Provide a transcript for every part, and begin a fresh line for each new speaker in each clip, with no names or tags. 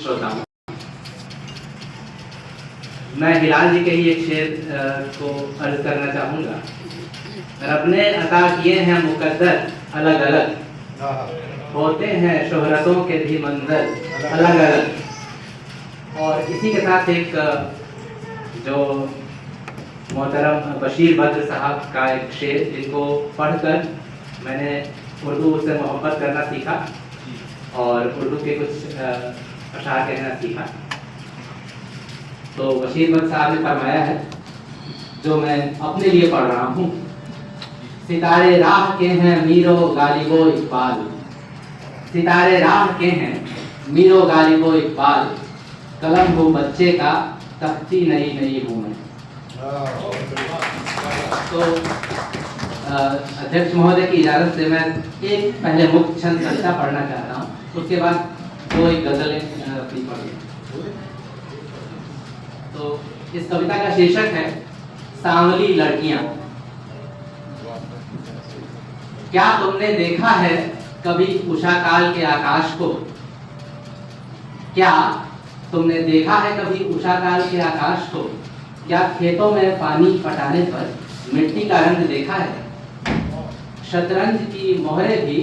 श्रोताओं, मैं हिलाल जी के ही एक शेर को अर्ज करना चाहूँगा। रब ने अता किए हैं मुकद्दर अलग अलग, होते हैं शोहरतों के भी मंजर अलग अलग। और इसी के साथ एक जो मोहतरम बशीर बद्र साहब का एक शेर, जिनको पढ़कर मैंने उर्दू से मोहब्बत करना सीखा और उर्दू के कुछ अशार कहना सीखा। तो बशीर बद्र साहब ने फरमाया है, जो मैं अपने लिए पढ़ रहा हूँ। सितारे राह के हैं मीरो गालिबो इकबाल, सितारे राह के हैं मीरो गालिबो इकबाल, कलम हो बच्चे का तख्ती नई नई हूँ मैं। तो अध्यक्ष महोदय की इजाज़त से मैं एक पहले मुक्त छंद कविता पढ़ना चाहता हूँ, उसके बाद दो एक गज़लें अपनी पढ़ी। तो इस कविता का शीर्षक है सांवली लड़कियां। क्या तुमने देखा है कभी उषा काल के आकाश को? क्या तुमने देखा है कभी उषा काल के आकाश को? क्या खेतों में पानी पटाने पर मिट्टी का रंग देखा है? शतरंज की मोहरें भी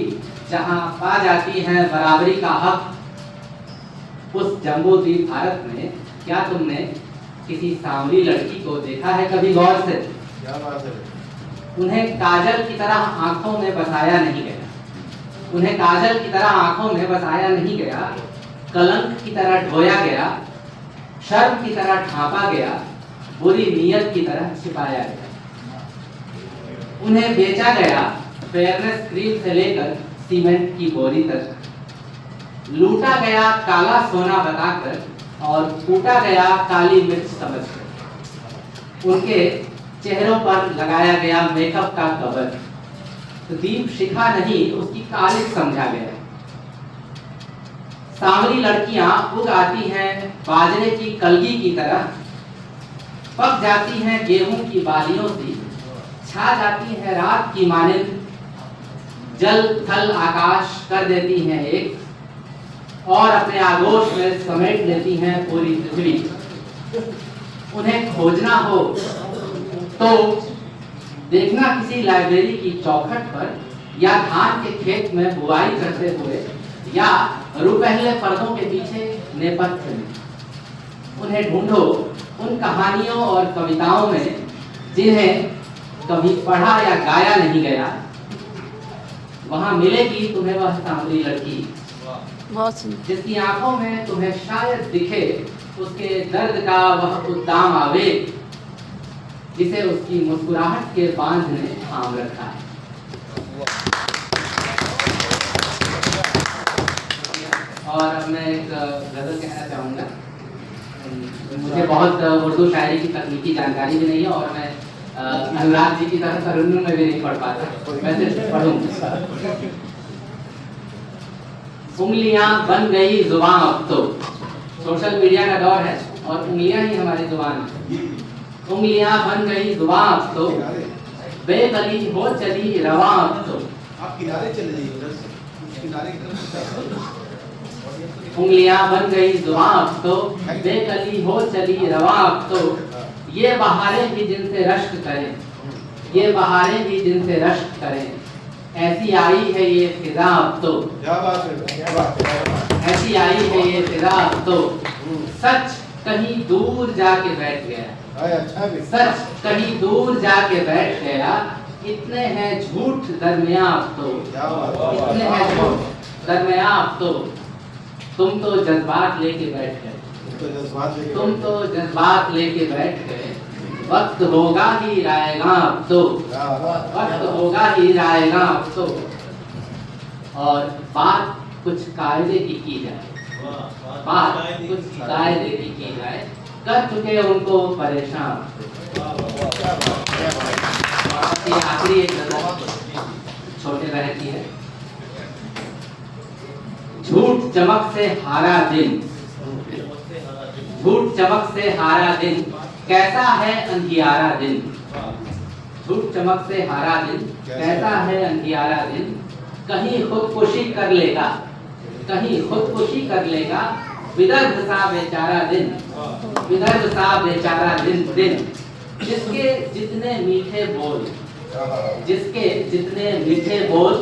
जहां पा जाती हैं बराबरी का हक, उस जम्बूद्वीप भारत में क्या तुमने किसी सांवली लड़की को देखा है कभी गौर से?
क्या बात है।
उन्हें काजल की तरह आंखों में बसाया नहीं गया, उन्हें काजल की तरह आंखों में बसाया नहीं गया, कलंक की तरह ढोया गया, शर्म की तरह ढांपा गया, बुरी नीयत की तरह छिपाया गया। उन्हें बेचा गया फेयरनेस क्रीम से लेकर सीमेंट की बोरी तक, लूटा गया काला सोना बताकर और कूटा गया काली मिर्च समझकर। उनके चेहरों पर लगाया गया मेकअप का कवर, तो दीप शिखा नहीं उसकी कालिक समझा गया। सांवली लड़कियां उग आती हैं बाजरे की कलगी की तरह, पक जाती हैं गेहूं की बालियों सी, छा जाती हैं रात की मानिंद, जल थल आकाश कर देती हैं एक, और अपने आगोश में समेट लेती हैं पूरी पृथ्वी। उन्हें खोजना हो तो देखना किसी लाइब्रेरी की चौखट पर, या धान के खेत में बुआई करते हुए, या रुपहले पर्दों के पीछे नेपथ्य में। उन्हें ढूंढो उन कहानियों और कविताओं में जिन्हें कभी पढ़ा या गाया नहीं गया, वहां मिलेगी तुम्हें वह सांवली लड़की जिसकी आंखों में तुम्हें शायद दिखे उसके दर्द का वह उद्दाम आवेग, जिसे उसकी मुस्कुराहट के बांध ने थाम रखा है। और अब मैं एक गजल कहना चाहूँगा। मुझे बहुत उर्दू शायरी की तकनीकी जानकारी भी नहीं है और मैं अनुराग जी की तरह तरन्नुम में भी नहीं पढ़ पाता, वैसे पढ़ूंगा। उंगलियां बन गई जुबान, अब तो सोशल मीडिया का दौर है और उंगलियां ही हमारी जुबान है। उंगलियां बन गई जुबान अब तो, बेकली हो चली रवा अब तो।
आप किनारे चले जाइए, उधर से किनारे की तरफ।
उंगलियां बन गई जुबान अब तो, बेकली हो चली रवा अब तो। ये बहारें भी जिनसे रश्क करें, ये बहारें भी जिनसे रश्क करें, ऐसी आई है ये फिजा अब तो।
क्या बात है, क्या बात है।
ऐसी आई है ये फिजा अब तो, सच कहीं दूर जाके बैठ गया,
अच्छा भी।
सच कहीं दूर जाके बैठ गया, इतने हैं झूठ दरमियां अब तो।
क्या बात है।
इतने हैं झूठ दरमियां अब तो। तुम तो जज्बात लेके बैठ गए, तुम तो जज्बात लेके बैठ गए, वक्त होगा ही रायगा अब तो, वक्त होगा ही रायगा अब तो। और बात कुछ कायदे की जाए, बात कुछ कायदे की जाए, कर चुके उनको परेशान। आखिरी एक छोटे बहन की है। झूठ चमक से हारा दिन, झूठ चमक से हारा दिन, कैसा है अंधियारा दिन। झूठ चमक से हारा दिन, कैसा है अंधियारा दिन। कहीं खुदकुशी कर लेगा, कहीं खुदकुशी कर लेगा, विदर्भ सा बेचारा दिन, विदर्भ सा बेचारा दिन दिन, जिसके जितने मीठे बोल, जिसके जितने मीठे बोल,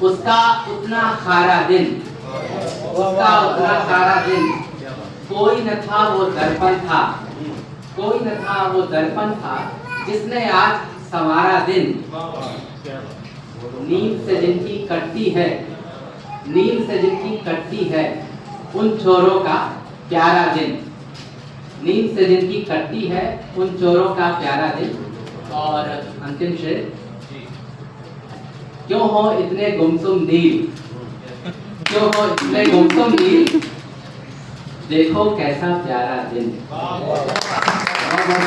उसका उतना खारा दिन, उसका उतना खारा दिन। कोई न था वो दर्पण था, कोई न था वो दर्पण था, जिसने आज संवारा दिन। नींद से जिनकी कटती है, नींद से जिनकी कटती है, उन चोरों का प्यारा दिन। नींद से जिनकी कटती है, उन चोरों का प्यारा दिन। और अंतिम शेर, क्यों हो इतने गुमसुम नील, क्यों हो इतने गुमसुम नील, देखो कैसा प्यारा दिन।